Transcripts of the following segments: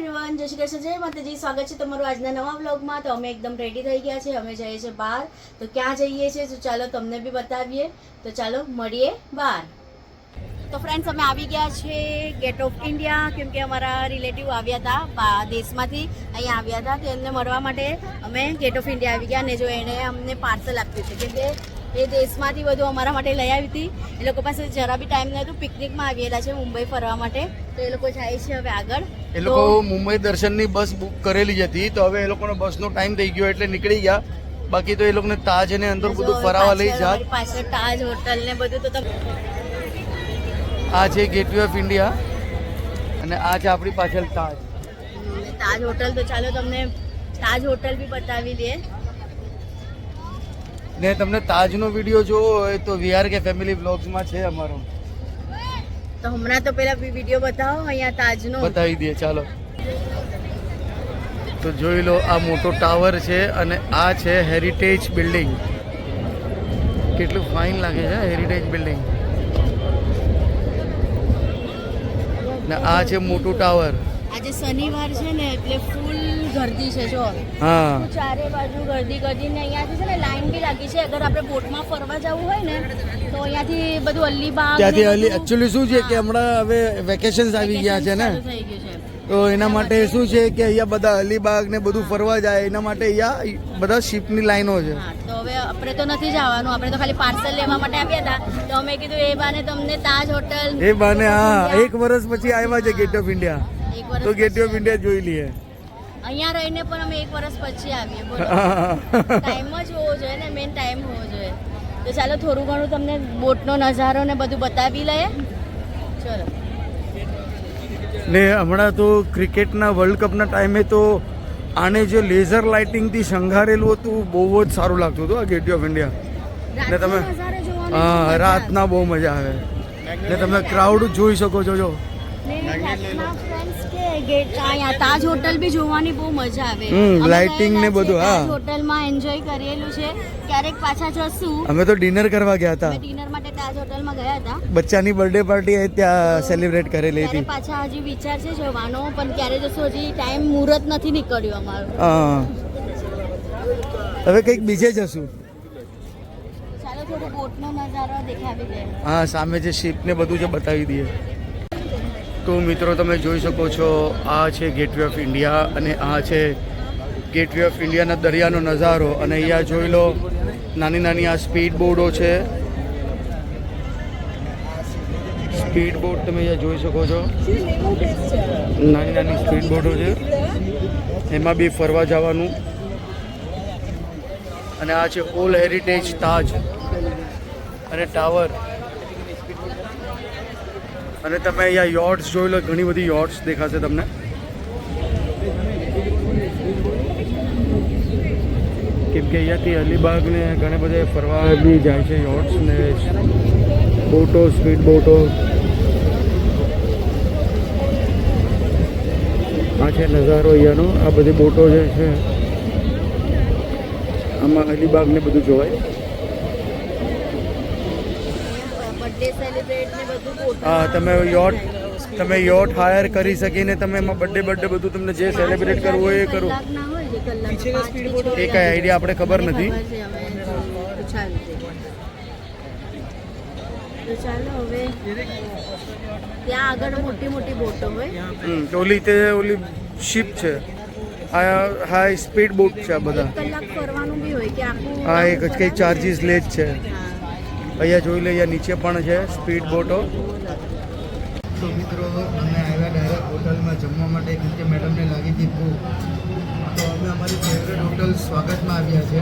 Everyone, જય શ્રી કૃષ્ણ, જય માતાજી. સ્વાગત છે તમારું આજના નવા વ્લોગમાં. તો અમે એકદમ રેડી થઈ ગયા છે. અમે જઈએ છીએ બહાર. તો ક્યાં જઈએ છીએ તો ચાલો તમને બી બતાવીએ. તો ચાલો મળીએ બહાર. તો ફ્રેન્ડ્સ, અમે આવી ગયા છે ગેટ ઓફ ઇન્ડિયા, કેમકે અમારા રિલેટિવ આવ્યા હતા દેશમાંથી, અહીંયા આવ્યા હતા. તો એમને મળવા માટે અમે ગેટ ઓફ ઇન્ડિયા આવી ગયા. અને જો એણે અમને પાર્સલ આપ્યું છે, કેમકે એ દેશમાંથી બધું અમારા માટે લઈ આવી હતી. એ લોકો પાસે જરા બી ટાઈમ નહોતું. પિકનિકમાં આવેલા છે મુંબઈ ફરવા માટે. તો એ લોકો જાય છે હવે આગળ. એ લોકો મુંબઈ દર્શનની બસ બુક કરેલી હતી, તો હવે એ લોકોનો બસનો ટાઈમ થઈ ગયો એટલે નીકળી ગયા. બાકી તો એ લોકોને તાજ અને અંદર બધું ફરાવા લઈ જાત. પાછળ તાજ હોટલ ને બધું. તો આ છે ગેટવે ઓફ ઇન્ડિયા અને આ છે આપણી પાછળ તાજ હોટલ. તો ચાલો તમને તાજ હોટલ બી બતાવી દે. ને તમને તાજનો વિડીયો જોવો હોય તો વીઆર કે ફેમિલી વ્લોગ્સમાં છે અમારો. તો હમણાં તો પેલા વિડીયો બતાવો અહીંયા તાજનો બતાવી દઈએ ચાલો. તો જોઈ લો, આ મોટો ટાવર છે અને આ છે હેરિટેજ બિલ્ડિંગ. કેટલું ફાઇન લાગે છે હેરિટેજ બિલ્ડિંગ. ને આ છે મોટું ટાવર. આજે શનિવાર છે ને એટલે ફૂલ ગર્દી છે. જો હા, ચારે બાજુ ગર્દી ને અહીંયાથી છે ને લાઈન બી લાગી છે. અગર આપણે બોટમાં ફરવા જવું હોય ને તો અહીંયાથી બધું અલીબાગ ત્યાંથી એકચ્યુઅલી શું છે કે હમણાં હવે વેકેશન્સ આવી ગયા છે ને, થઈ ગયું છે. તો એના માટે શું છે કે અહીંયા બધા અલીબાગ ને બધું ફરવા જાય, એના માટે અહીંયા બધા શિપની લાઈનો છે. હા, તો હવે આપણે તો નથી જવાનું. આપણે તો ખાલી પાર્સલ લેવા માટે આવ્યા હતા. તો અમે કીધું એ બાને તમને તાજ હોટલ એ બાને હા, 1 વર્ષ પછી આવ્યા છે ગેટ ઓફ ઇન્ડિયા, તો ગેટ ઓફ ઇન્ડિયા જોઈ લઈએ. અહીંયા રહીને પણ અમે 1 વર્ષ પછી આવીએ. બોલો, ટાઈમ જ હોવો જોઈએ ને, મેન ટાઈમ હોવો જોઈએ. તો ચાલો થોડું ઘણું તમને બોટનો નજારો ને બધું બતાવી લઈએ. ચલો. ને હમણાં તો ક્રિકેટના વર્લ્ડ કપના ટાઈમે તો આને જે લેઝર લાઇટિંગથી શણગારેલું હતું બહુ જ સારું લાગતું હતું આ ગેટ ઓફ ઇન્ડિયા. ને તમે હા, રાતના બહુ મજા આવે. ને તમે ક્રાઉડ જોઈ શકો છો. જો તાજ હોટલ બી જોવાની બહુ મજા આવે. લાઇટિંગ ને બધું. હા, હોટલમાં એન્જોય કરેલું છે. ક્યારેક પાછા જશું. અમે તો ડિનર કરવા ગયા હતા. ડિનર માટે તાજ હોટલમાં ગયા હતા. બચ્ચાની બર્થડે પાર્ટી ત્યાં સેલિબ્રેટ કરેલી હતી. પાછા હજી વિચાર છે જવાનો, પણ ક્યારે જશું હજી ટાઈમ મુહૂર્ત નથી નીકળ્યું અમારું. હા, હવે કંઈક બીજે જશું. ચાલો થોડો બોટનો નજારો દેખાવી દે. હા, સામે જે શિપ ને બધું છે બતાવી દઈએ. તો મિત્રો તમે જોઈ શકો છો, આ છે ગેટવે ઓફ ઇન્ડિયા અને આ છે ગેટવે ઓફ ઇન્ડિયાના દરિયાનો નજારો. અને અહીંયા જોઈ લો, નાની નાની આ સ્પીડ બોર્ડો છે. સ્પીડ બોર્ડ તમે અહીંયા જોઈ શકો છો, નાની નાની સ્પીડ બોર્ડો છે, એમાં બી ફરવા જવાનું. અને આ છે ઓલ હેરિટેજ તાજ અને ટાવર. અને તમે અહીંયા યોટ્સ જોઈ લો, ઘણી બધી યોટ્સ દેખાશે તમને. કેમ કે અહીંયાથી અલીબાગ ને ઘણા બધા ફરવા બી જાય છે યોટ્સ ને બોટો, સ્પીડ બોટો. આ છે નજારો અહીંયાનો. આ બધી બોટો જે છે આમાં અલીબાગ ને બધું જોવાય. હા, તમે યોટ હાયર કરી શકીને તમે એમાં બર્થડે બધું તમને જે સેલિબ્રેટ કરવું હોય એ કરો. એ કઈ આઈડિયા આપણે ખબર નથી. ચાલો હવે ત્યાં આગળ મોટી મોટી બોટો હોય. ઓલી શિપ છે. હા, સ્પીડ બોટ છે. આ બધા કલાક ફરવાનું બી હોય કે આખું. હા, એક જ કંઈ ચાર્જીસ લે જ છે. અહીંયા જોઈ લે, અહીંયા નીચે પણ છે સ્પીડ બોટો. તો મિત્રો, અમે આવ્યા ડાયરેક્ટ હોટલમાં જમવા માટે, કેમ કે મેડમને લાગી હતી ભૂખ. તો અમે અમારી ફેવરેટ હોટલ સ્વાગતમાં આવ્યા છે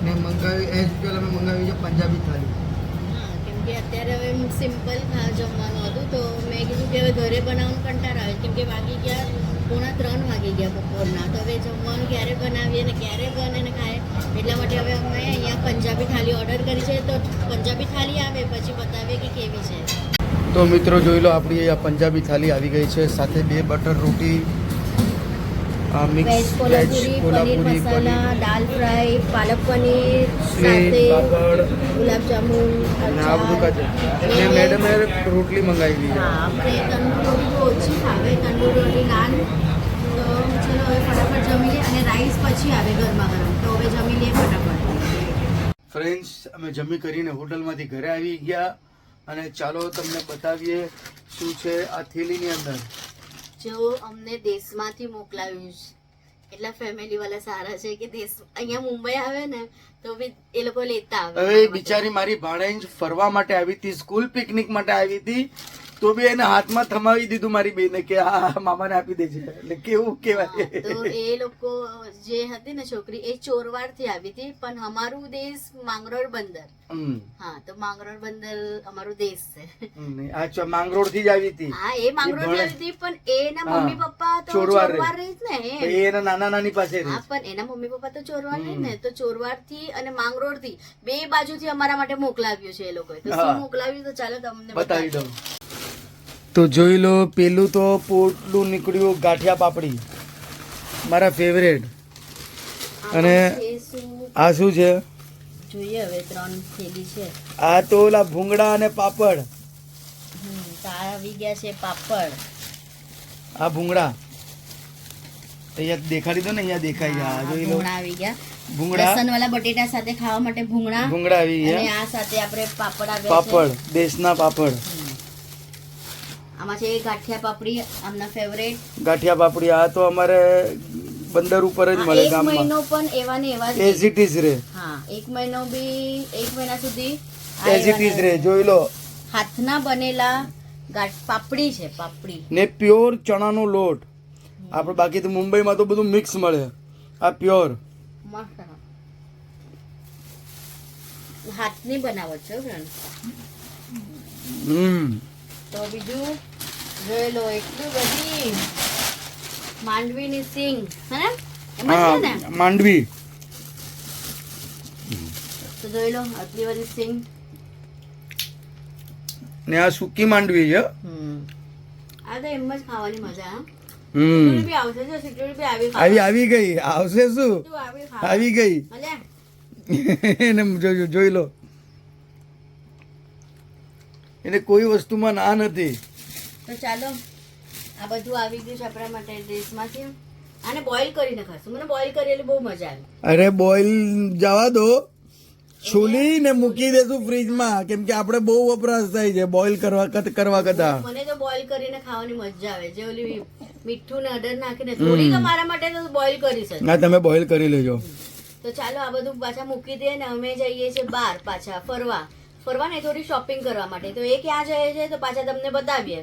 ને મંગાવી એઝ યુઝ્યુઅલ અમે મંગાવી છે પંજાબી થાળી. કેમ કે અત્યારે હવે સિમ્પલ જમવાનું હતું, તો મેં કીધું કે હવે ઘરે બનાવવાનું કંટાળ આવે. કેમ કે વાગી ગયા 2:45 વાગી ગયા બપોરના. તો હવે જમવાનું ક્યારે બનાવીએ ને ક્યારે બને ને ખાય, એટલા માટે હવે અમે અહીંયા પંજાબી થાળી ઓર્ડર કરી છે. તો પંજાબી થાળી આવે પછી બતાવીએ કે કેવી છે. તો મિત્રો જોઈ લો, આપણી આ પંજાબી થાળી આવી ગઈ છે, સાથે 2 બટર રોટી આ મિક્સ વેજ કોલ્હાપુરી, પનીર મસાલા, દાલ ફ્રાય, પાલક પનીર, સાથે ગુલાબજાંબુ, અને આ બધું કાચે અને મેડમે રોટલી મંગાવી દીધી. હા, આપણે તંદૂરી રોટી તો ઓછી ખાવે, તંદૂરી રોટી નાન. તો ચલો હવે ફટાફટ જમી લઈએ અને રાઈસ પછી આવે ગરમા ગરમ. તો હવે જમી લઈએ ફટાફટ. ફ્રેન્ડ્સ, અમે જમી કરીને હોટલમાંથી ઘરે આવી ગયા અને ચાલો તમને બતાવીએ શું છે આ થેલીની અંદર. જો અમને દેશમાંથી મોકલાવ્યું છે, એટલા ફેમિલી વાળા સારા છે કે દેશ અહીંયા મુંબઈ આવે ને તો બી એ લોકો લેતા આવે. હવે બિચારી મારી ભાણેજ ફરવા માટે આવી હતી, સ્કૂલ પિકનિક માટે આવી હતી, તો બી એને હાથમાં થમાવી દીધું મારી બેને કે આ મામાને આપી દેજે. એટલે કેવું કહેવાય. તો એ લોકો જે હતી ને છોકરી એ ચોરવાડ થી આવી હતી, પણ અમારું દેશ માંગરોળ બંદર. હા, તો માંગરોળ બંદર અમારું દેશ છે. માંગરોળ થી જ આવી હતી. હા, એ માંગરોળ થી આવી હતી, પણ એના મમ્મી પપ્પા તો ચોરવાડ ચોરવાડ રહી જ ને. એના નાના નાની પાસે રહે. હા, પણ એના મમ્મી પપ્પા તો ચોરવાડ રહી ને, તો ચોરવાડ થી અને માંગરોળ થી બે બાજુથી અમારા માટે મોકલાવ્યું છે એ લોકોએ. તો શું મોકલાવ્યું તો ચાલો તમને બતાવી દઉં. તો જોઈ લો, પેલું તો પોટલું નીકળ્યું ગાંઠિયા પાપડી, મારા ફેવરેટ. અને આ શું છે જોઈએ હવે. 3 થેલી છે. આ તો ઓલા ભૂંગળા અને પાપડ. આવી ગયા છે પાપડ. આ ભૂંગળા અહીંયા દેખાડી દો ને, અહીંયા દેખાઈ ગયા. જોઈ લો, ભૂંગળા આવી ગયા. ભૂંગળા, લસણ વાળા બટેટા સાથે ખાવા માટે ભૂંગળા આવી અને ગયા. આ સાથે આપણે પાપડ આવ્યા છે. પાપડ, દેશના પાપડ. આમાં છે ગાંઠિયા પાપડી, આમના ફેવરેટ ગાંઠિયા પાપડી. આ તો અમારે બંદર ઉપર જ મળે ગામમાં. 1 મહિનો પણ એવા ને એવા એઝ ઇટ ઇઝ રે. હા, 1 મહિનો બી 1 મહિના સુધી એઝ ઇટ ઇઝ રે. જોઈ લો, હાથના બનેલા પાપડી છે, પાપડી ને પ્યોર ચણાનો લોટ. આપણે બાકી તો મુંબઈમાં તો બધું મિક્સ મળે, આ પ્યોર મસ્ત હાથની બનાવટ છે ફ્રેન્ડ. તો બીજું જોઈ લો, એટલું બધી માંડવીની સિંગ હે ને, એમાં છે ને માંડવી. તો જોઈ લો, આટલી બધી સિંગ ને આ સૂકી માંડવી છે. આ તો એમ જ ખાવાની મજા. સિટ્યુડી બી આવશે, જો સિટ્યુડી બી આવી ગઈ. આવશે શું, આવી ગઈ. એને જોઈ લો, એને કોઈ વસ્તુમાં ના નથી. તો ચાલો, આ બધું આવી ગયું છે આપણા માટે ડીશમાંથી. આને બોઇલ કરીને ખાશું. મને બોઇલ કરેલી બહુ મજા આવે. અરે બોઇલ જવા દો, છોલીને મૂકી દેશું ફ્રીજમાં, કેમ કે આપણે બહુ વપરાશ થાય છે બોઇલ કરવા કરતા. મને તો બોઇલ કરીને ખાવાની મજા આવે. જે ઓલી મીઠું ને અડર નાખીને થોડીક મારા માટે તો બોઇલ કરી છે. હા, તમે બોઇલ કરી લેજો. તો ચાલો, આ બધું પાછા મૂકી દઈએ ને અમે જઈએ છીએ બહાર પાછા ફરવા ને થોડી શોપિંગ કરવા માટે. તો એ ક્યાં જાય છે તો પાછા તમને બતાવીએ.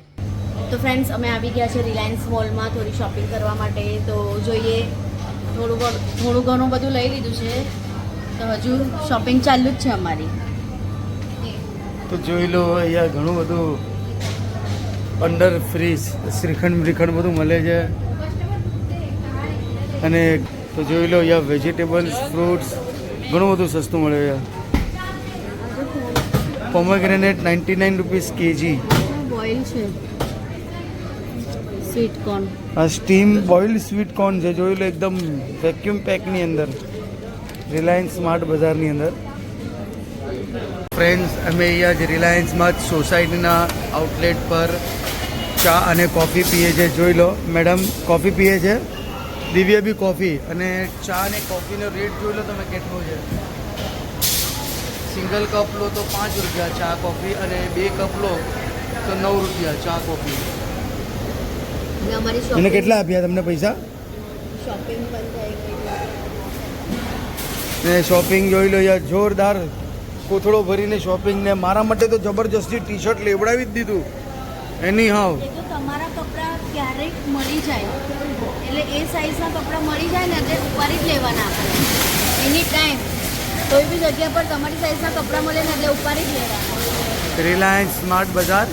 તો ફ્રેન્ડ્સ, અમે આવી ગયા છે રિલાયન્સ મોલમાં થોડી શોપિંગ કરવા માટે. તો જોઈએ, થોડું ઘણું બધું લઈ લીધું છે, તો હજુ શોપિંગ ચાલુ જ છે અમારી. તો જોઈ લો, અહીંયા ઘણું બધું અંડર ફ્રીજ શ્રીખંડ બધું મળે છે. અને તો જોઈ લો, અહીંયા વેજીટેબલ્સ, ફ્રૂટ્સ ઘણું બધું સસ્તું મળે છે. Pomegranate 99 rupees KG. બોઇલ છે સ્વીટ કોર્ન. આ સ્ટીમ બોઇલ્ડ સ્વીટ કોર્ન છે. જોઈ લો, એકદમ વેક્યુમ પેકની અંદર, રિલાયન્સ સ્માર્ટ બજારની અંદર. ફ્રેન્ડ્સ, અમે અહીંયા જ રિલાયન્સમાં જ સોસાયટીના આઉટલેટ પર ચા અને કોફી પીએ છીએ. જોઈ લો, મેડમ કોફી પીએ છે, દિવ્યા બી કોફી. અને ચા અને કોફીનો રેટ જોઈ લો તમે કેટલો છે. સિંગલ કપ લો તો 5 રૂપિયા ચા કોફી, અને 2 કપ લો તો 9 રૂપિયા ચા કોફી. એને કેટલા આપ્યા તમને પૈસા? શોપિંગ પણ થઈ ગઈ. ને શોપિંગ જોઈ લો, યાર જોરદાર કોથળો ભરીને શોપિંગ. ને મારા માટે તો જબરજસ્તી ટી શર્ટ લેવડાવી જ દીધું. એની હાવ એ તો તમારા કપડાં ક્યારેક મળી જાય, એટલે એ સાઈઝના કપડાં મળી જાય ને એટલે ઉપાડી જ લેવાના આપણે. એની ટાઈમ કોઈ બી જગ્યા પર તમારી સાઈઝના કપડાં મળે ને એટલે ઉપાડી જ લેવાના. રિલાયન્સ સ્માર્ટ બજાર.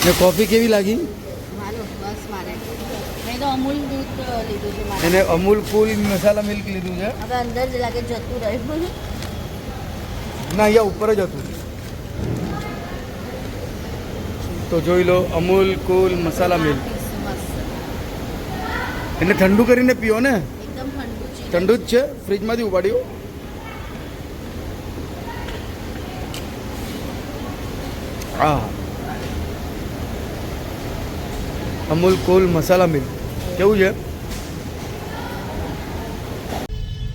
ને કોફી કેવી લાગી? મારો બસ મારે મેં તો અમૂલ દૂધ લીધું છે મારે. એને અમૂલ કુલ મસાલા મિલ્ક લીધું છે. હવે અંદર જ લાગે જતું રહ્યું. ના, અહીંયા ઉપર જ હતું. તો જોઈ લો, અમૂલ કુલ મસાલા મિલ્ક. એટલે ઠંડુ કરીને પીઓ ને. એકદમ ઠંડુ છે. ઠંડુ જ છે, ફ્રીજમાંથી ઉપાડ્યું. હા, અમૂલ કુલ મસાલા મિલ્ક કેવું છે?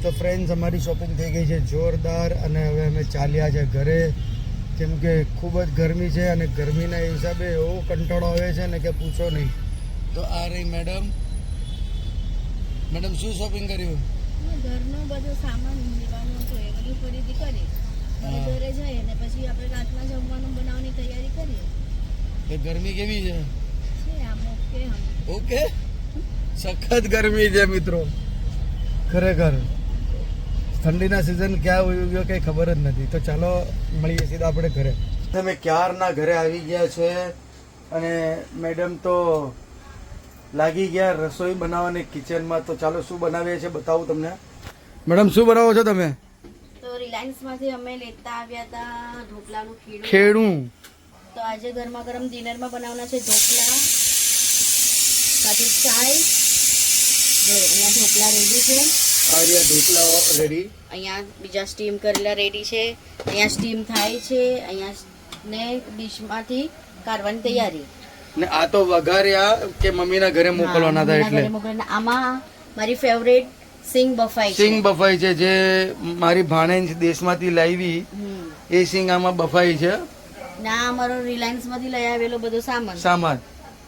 તો ફ્રેન્ડ્સ, અમારી શોપિંગ થઈ ગઈ છે જોરદાર અને હવે અમે ચાલ્યા છે ઘરે, કેમ કે ખૂબ જ ગરમી છે અને ગરમીના હિસાબે એવો કંટાળો આવે છે ને કે પૂછો નહીં. તો આ રહી મેડમ. મેડમ શું શોપિંગ કર્યું? ઘરનો બધો સામાન લેવાનો હતો એ બધું ખરીદી કરી. હવે ઘરે જઈએ ને પછી આપણે રાતના જમવાનું બનાવવાની તૈયારી કરીએ. એ ગરમી કેવી છે? છે આમ ઓકે. ઓકે, સખત ગરમી છે મિત્રો, ખરેખર. ઠંડીના સિઝન ક્યાં આવી ગયો કંઈ ખબર જ નથી. તો ચાલો મળીએ સીધા આપણે ઘરે. તમે ક્યારના ઘરે આવી ગયા છે અને મેડમ તો લાગી ગયા રસોઈ બનાવવાની કિચનમાં. તો ચાલો શું બનાવીએ છીએ બતાવું તમને. મેડમ શું બનાવો છો તમે? તો રિલાયન્સમાંથી અમે લેતા આવ્યા હતા ઢોકળાનું ખેડું. તો આજે ગરમા ગરમ ડિનરમાં બનાવવાના છે ઢોકળા સાથે ચાય. જો અહીંયા ઢોકળા રેડી છે. આ રહ્યા ઢોકળા રેડી. અહીંયા બીજા સ્ટીમ કરેલા રેડી છે. અહીંયા સ્ટીમ થાય છે. અહીંયા ને ડીશમાંથી કાઢવાની તૈયારી. ને આ તો વઘાર્યા કે મમ્મીના ઘરે મોકલવાના હતા એટલે. આમાં મારી ફેવરેટ સિંગ બફાઈ છે. સિંગ બફાઈ છે જે મારી ભાણેજ દેશમાંથી લાવી. એ સિંગ આમાં બફાઈ છે. ના, અમારો રિલાયન્સમાંથી લઈ આવેલો બધો સામાન.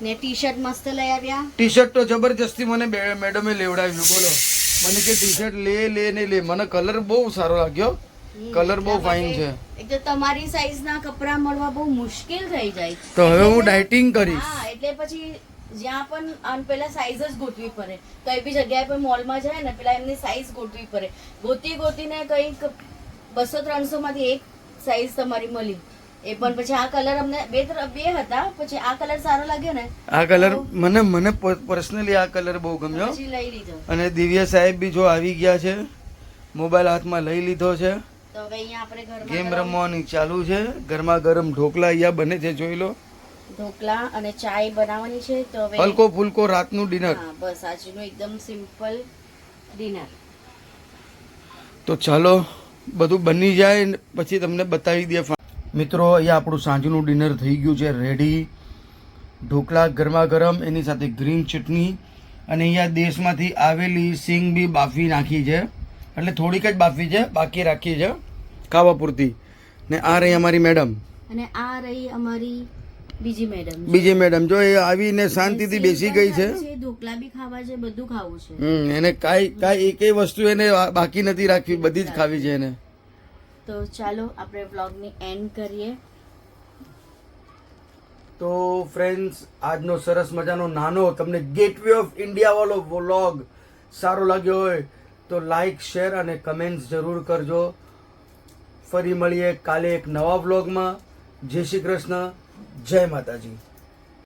ને ટી શર્ટ મસ્ત લઈ આવ્યા. ટી શર્ટ તો જબરજસ્તી મને મેડમે લેવડાવ્યું. બોલો, મને કે ટી શર્ટ લે ને લે. મને કલર બહુ સારો લાગ્યો. કલર બહુ ફાઇન છે. એક તો તમારી સાઈઝના કપડા મળવા બહુ મુશ્કેલ થઈ જાય. તો હવે હું ડાયટિંગ કરીશ. હા, એટલે પછી જ્યાં પણ પેલા સાઈઝ જ ગોતવી પડે. કઈ બી જગ્યાએ પર મોલમાં જાય ને પેલા એમની સાઈઝ ગોતવી પડે. ગોતીને કંઈક 200-300 માંથી એક સાઈઝ તમારી મળી. એ પણ પછી આ કલર અમને બે હતા. પછી આ કલર સારો લાગ્યો ને. આ કલર મને પર્સનલી આ કલર બહુ ગમ્યો. પછી લઈ લીધો. અને દિવ્યા સાહેબ બી જો આવી ગયા છે, મોબાઈલ હાથમાં લઈ લીધો છે. તો હવે અહીંયા આપણે ઘરમાં ગેમ રમવાની ચાલુ છે. ગરમા ગરમ ઢોકળા અહીંયા બને છે, જોઈ લો. ઢોકળા અને ચાય બનાવવાની છે. તો હવે હલકો ફુલકો રાતનું ડિનર. હા, બસ આજનું એકદમ સિમ્પલ ડિનર. તો ચાલો બધું બની જાય પછી તમને બતાવી દે. મિત્રો, અહીંયા આપણું સાંજનું ડિનર થઈ ગયું છે રેડી. ઢોકળા ગરમા ગરમ, એની સાથે ગ્રીન ચટણી અને અહીંયા દેશમાંથી આવેલી સિંગ બી બાફી નાખી છે. એટલે થોડીક જ બાફી છે, બાકી રાખી છે ખાવા પૂરતી. ને આ રહી અમારી મેડમ. અને આ રહી અમારી બીજી મેડમ. જો એ આવીને શાંતિથી બેસી ગઈ છે. ઢોકળા બી ખાવા છે, બધું ખાવું છે. એને કાંઈ એકેય વસ્તુ એને બાકી નથી રાખવી, બધી જ ખાવી છે એને. તો ચાલો આપણે વ્લોગની એન્ડ કરીએ. તો ફ્રેન્ડ્સ, આજનો સરસ મજાનો નાનો તમને ગેટવે ઓફ ઇન્ડિયા વાળો વ્લોગ સારો લાગ્યો હોય તો લાઈક, શેર અને કમેન્ટ્સ જરૂર કરજો. ફરી મળીએ કાલે એક નવા વ્લોગમાં. જય શ્રી કૃષ્ણ, જય માતાજી.